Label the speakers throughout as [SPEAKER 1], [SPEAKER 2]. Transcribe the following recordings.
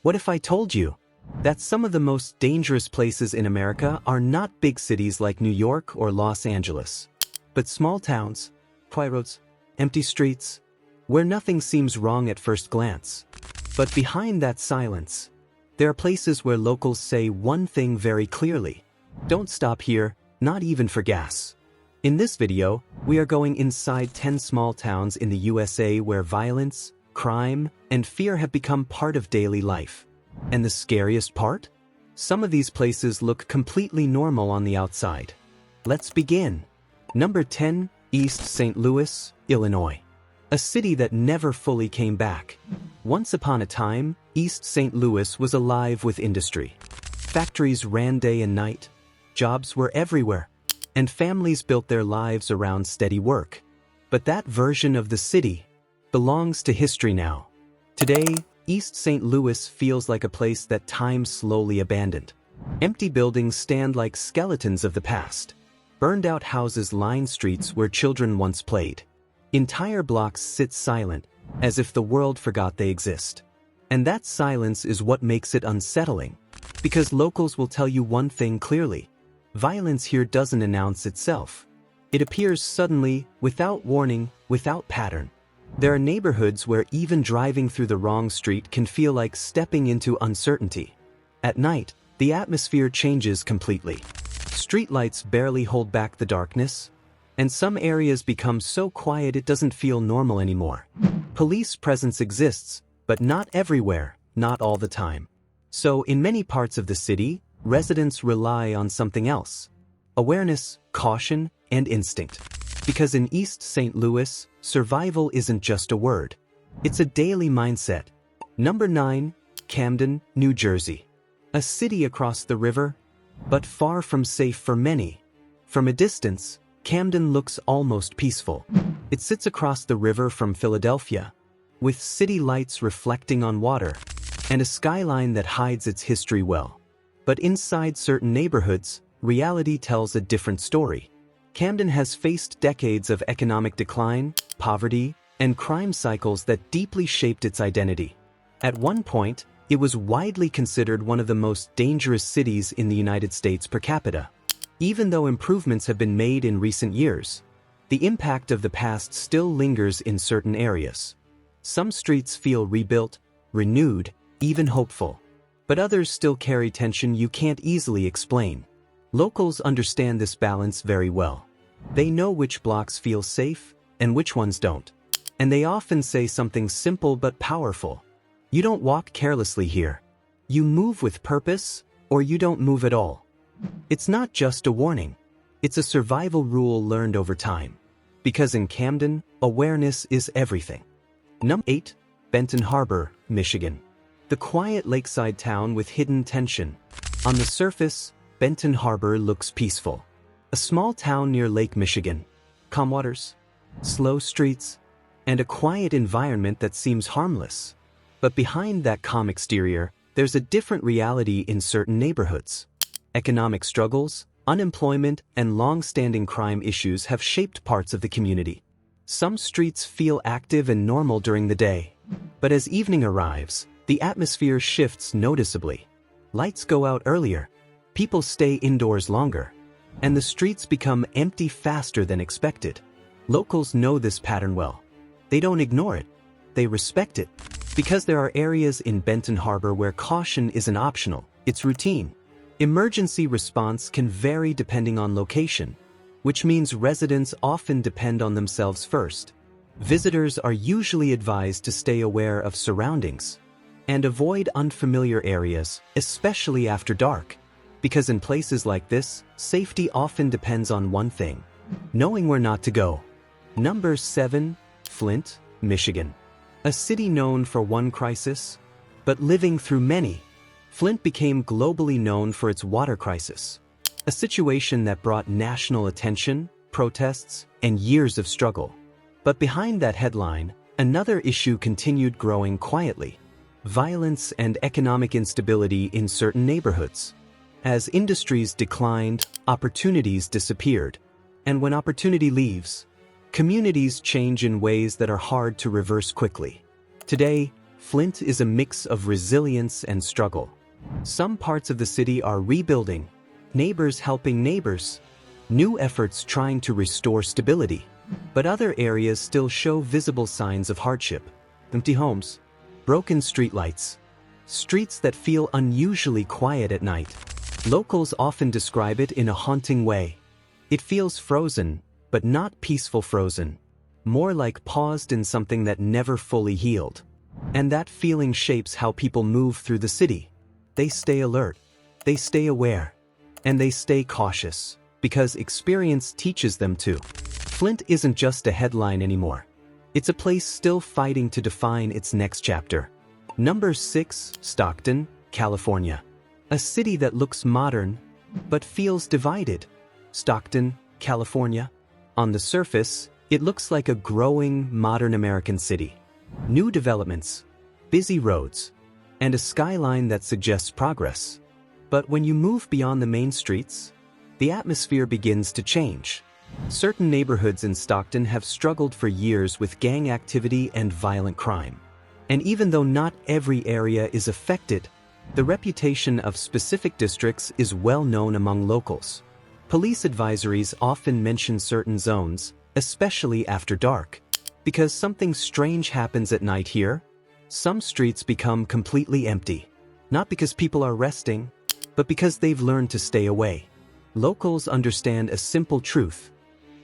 [SPEAKER 1] What if I told you that some of the most dangerous places in America are not big cities like New York or Los Angeles, but small towns, quiet roads, empty streets, where nothing seems wrong at first glance. But behind that silence, there are places where locals say one thing very clearly: don't stop here, not even for gas. In this video, we are going inside 10 small towns in the USA where violence, crime, and fear have become part of daily life. And the scariest part? Some of these places look completely normal on the outside. Let's begin. Number 10, East St. Louis, Illinois. A city that never fully came back. Once upon a time, East St. Louis was alive with industry. Factories ran day and night, jobs were everywhere, and families built their lives around steady work. But that version of the city belongs to history now. Today, East St. Louis feels like a place that time slowly abandoned. Empty buildings stand like skeletons of the past. Burned-out houses line streets where children once played. Entire blocks sit silent, as if the world forgot they exist. And that silence is what makes it unsettling. Because locals will tell you one thing clearly: violence here doesn't announce itself. It appears suddenly, without warning, without pattern. There are neighborhoods where even driving through the wrong street can feel like stepping into uncertainty. At night, the atmosphere changes completely. Streetlights barely hold back the darkness, and some areas become so quiet it doesn't feel normal anymore. Police presence exists, but not everywhere, not all the time. So in many parts of the city, residents rely on something else: awareness, caution, and instinct. Because in East St. Louis, survival isn't just a word. It's a daily mindset. Number 9, Camden, New Jersey. A city across the river, but far from safe for many. From a distance, Camden looks almost peaceful. It sits across the river from Philadelphia, with city lights reflecting on water, and a skyline that hides its history well. But inside certain neighborhoods, reality tells a different story. Camden has faced decades of economic decline, poverty, and crime cycles that deeply shaped its identity. At one point, it was widely considered one of the most dangerous cities in the United States per capita. Even though improvements have been made in recent years, the impact of the past still lingers in certain areas. Some streets feel rebuilt, renewed, even hopeful. But others still carry tension you can't easily explain. Locals understand this balance very well. They know which blocks feel safe and which ones don't. And they often say something simple but powerful: you don't walk carelessly here. You move with purpose, or you don't move at all. It's not just a warning. It's a survival rule learned over time. Because in Camden, awareness is everything. Number 8, Benton Harbor, Michigan. The quiet lakeside town with hidden tension. On the surface, Benton Harbor looks peaceful. A small town near Lake Michigan. Calm waters, slow streets, and a quiet environment that seems harmless. But behind that calm exterior, there's a different reality in certain neighborhoods. Economic struggles, unemployment, and long-standing crime issues have shaped parts of the community. Some streets feel active and normal during the day. But as evening arrives, the atmosphere shifts noticeably. Lights go out earlier. People stay indoors longer, and the streets become empty faster than expected. Locals know this pattern well. They don't ignore it. They respect it. Because there are areas in Benton Harbor where caution isn't optional, it's routine. Emergency response can vary depending on location, which means residents often depend on themselves first. Visitors are usually advised to stay aware of surroundings and avoid unfamiliar areas, especially after dark. Because in places like this, safety often depends on one thing: knowing where not to go. Number 7, Flint, Michigan. A city known for one crisis, but living through many. Flint became globally known for its water crisis, a situation that brought national attention, protests, and years of struggle. But behind that headline, another issue continued growing quietly: violence and economic instability in certain neighborhoods. As industries declined, opportunities disappeared. And when opportunity leaves, communities change in ways that are hard to reverse quickly. Today, Flint is a mix of resilience and struggle. Some parts of the city are rebuilding, neighbors helping neighbors, new efforts trying to restore stability. But other areas still show visible signs of hardship. Empty homes, broken streetlights, streets that feel unusually quiet at night. Locals often describe it in a haunting way. It feels frozen, but not peaceful frozen. More like paused in something that never fully healed. And that feeling shapes how people move through the city. They stay alert, they stay aware, and they stay cautious, because experience teaches them to. Flint isn't just a headline anymore. It's a place still fighting to define its next chapter. Number 6, Stockton, California. A city that looks modern, but feels divided. Stockton, California. On the surface, it looks like a growing, modern American city. New developments, busy roads, and a skyline that suggests progress. But when you move beyond the main streets, the atmosphere begins to change. Certain neighborhoods in Stockton have struggled for years with gang activity and violent crime. And even though not every area is affected, the reputation of specific districts is well known among locals. Police advisories often mention certain zones, especially after dark. Because something strange happens at night here, some streets become completely empty. Not because people are resting, but because they've learned to stay away. Locals understand a simple truth.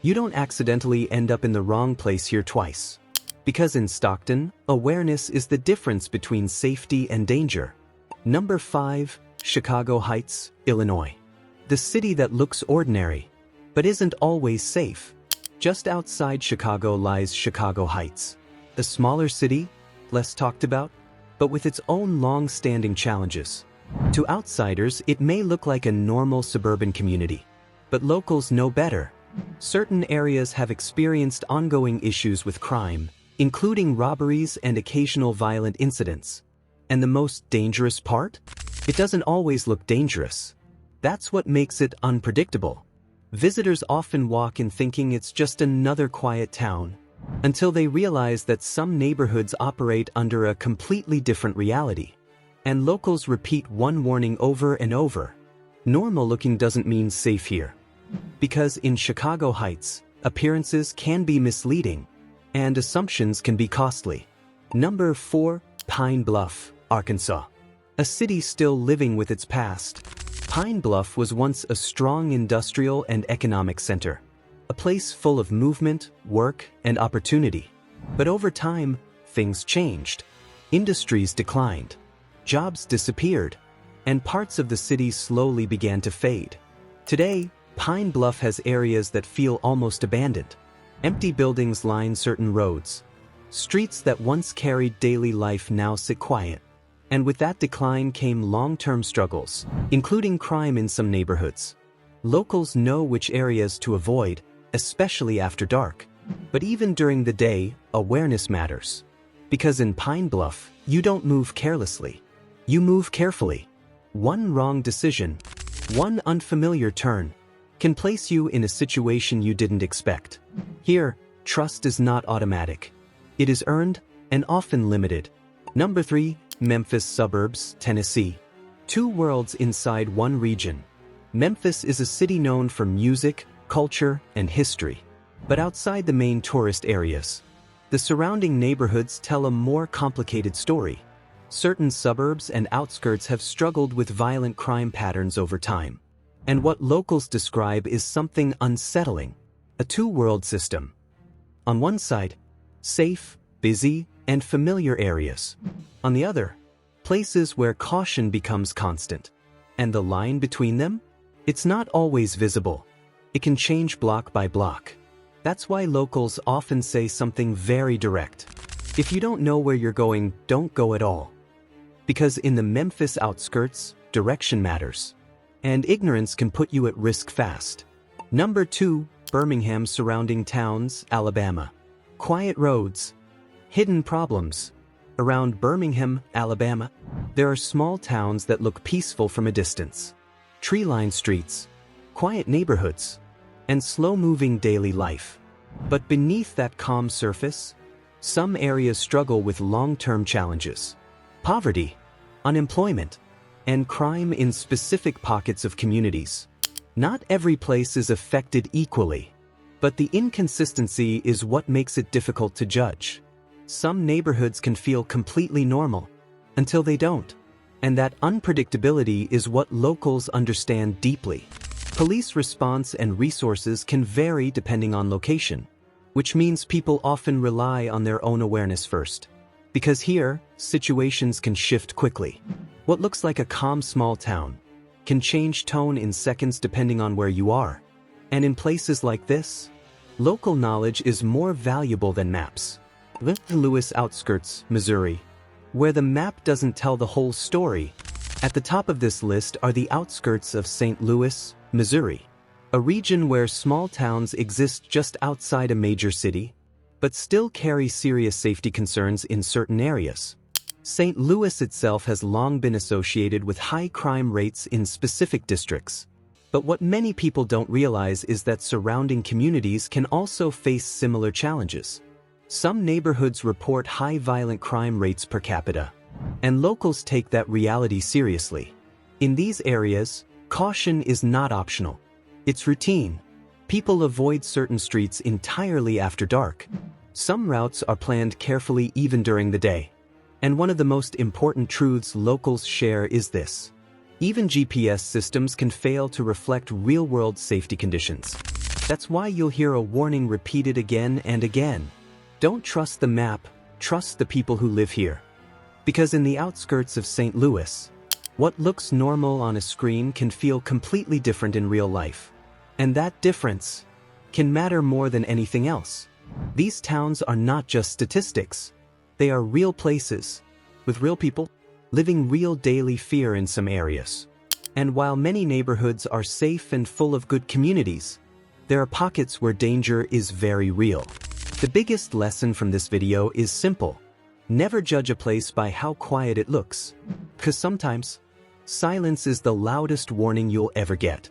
[SPEAKER 1] You don't accidentally end up in the wrong place here twice. Because in Stockton, awareness is the difference between safety and danger. Number 5, Chicago Heights, Illinois. The city that looks ordinary, but isn't always safe. Just outside Chicago lies Chicago Heights, a smaller city, less talked about, but with its own long-standing challenges. To outsiders, it may look like a normal suburban community, but locals know better. Certain areas have experienced ongoing issues with crime, including robberies and occasional violent incidents. And the most dangerous part? It doesn't always look dangerous. That's what makes it unpredictable. Visitors often walk in thinking it's just another quiet town, until they realize that some neighborhoods operate under a completely different reality. And locals repeat one warning over and over. Normal looking doesn't mean safe here. Because in Chicago Heights, appearances can be misleading, and assumptions can be costly. Number 4, Pine Bluff, Arkansas. A city still living with its past. Pine Bluff was once a strong industrial and economic center, a place full of movement, work, and opportunity. But over time, things changed. Industries declined, jobs disappeared, and parts of the city slowly began to fade. Today, Pine Bluff has areas that feel almost abandoned. Empty buildings line certain roads. Streets that once carried daily life now sit quiet. And with that decline came long-term struggles, including crime in some neighborhoods. Locals know which areas to avoid, especially after dark. But even during the day, awareness matters. Because in Pine Bluff, you don't move carelessly. You move carefully. One wrong decision, one unfamiliar turn, can place you in a situation you didn't expect. Here, trust is not automatic. It is earned and often limited. Number 3, Memphis suburbs, Tennessee. Two worlds inside one region. Memphis is a city known for music, culture, and history. But outside the main tourist areas, the surrounding neighborhoods tell a more complicated story. Certain suburbs and outskirts have struggled with violent crime patterns over time. And what locals describe is something unsettling, a two-world system. On one side, safe, busy, and familiar areas. On the other, places where caution becomes constant. And the line between them? It's not always visible. It can change block by block. That's why locals often say something very direct. If you don't know where you're going, don't go at all. Because in the Memphis outskirts, direction matters. And ignorance can put you at risk fast. Number 2, Birmingham surrounding towns, Alabama. Quiet roads, hidden problems. Around Birmingham, Alabama, there are small towns that look peaceful from a distance. Tree-lined streets, quiet neighborhoods, and slow-moving daily life. But beneath that calm surface, Some areas struggle with long-term challenges: poverty, unemployment, and crime in specific pockets of communities. Not every place is affected equally, but the inconsistency is what makes it difficult to judge. Some neighborhoods can feel completely normal until they don't, and that unpredictability is what locals understand deeply. Police response and resources can vary depending on location, which means people often rely on their own awareness first. Because here, situations can shift quickly. What looks like a calm small town can change tone in seconds depending on where you are. And in places like this, local knowledge is more valuable than maps. The Louis outskirts, Missouri, where the map doesn't tell the whole story. At the top of this list are the outskirts of St. Louis, Missouri, a region where small towns exist just outside a major city, but still carry serious safety concerns in certain areas. St. Louis itself has long been associated with high crime rates in specific districts. But what many people don't realize is that surrounding communities can also face similar challenges. Some neighborhoods report high violent crime rates per capita, and locals take that reality seriously. In these areas, caution is not optional. It's routine. People avoid certain streets entirely after dark. Some routes are planned carefully even during the day. And one of the most important truths locals share is this: even GPS systems can fail to reflect real-world safety conditions. That's why you'll hear a warning repeated again and again. Don't trust the map, trust the people who live here. Because in the outskirts of St. Louis, what looks normal on a screen can feel completely different in real life. And that difference can matter more than anything else. These towns are not just statistics. They are real places, with real people, living real daily fear in some areas. And while many neighborhoods are safe and full of good communities, there are pockets where danger is very real. The biggest lesson from this video is simple: never judge a place by how quiet it looks, because sometimes silence is the loudest warning you'll ever get.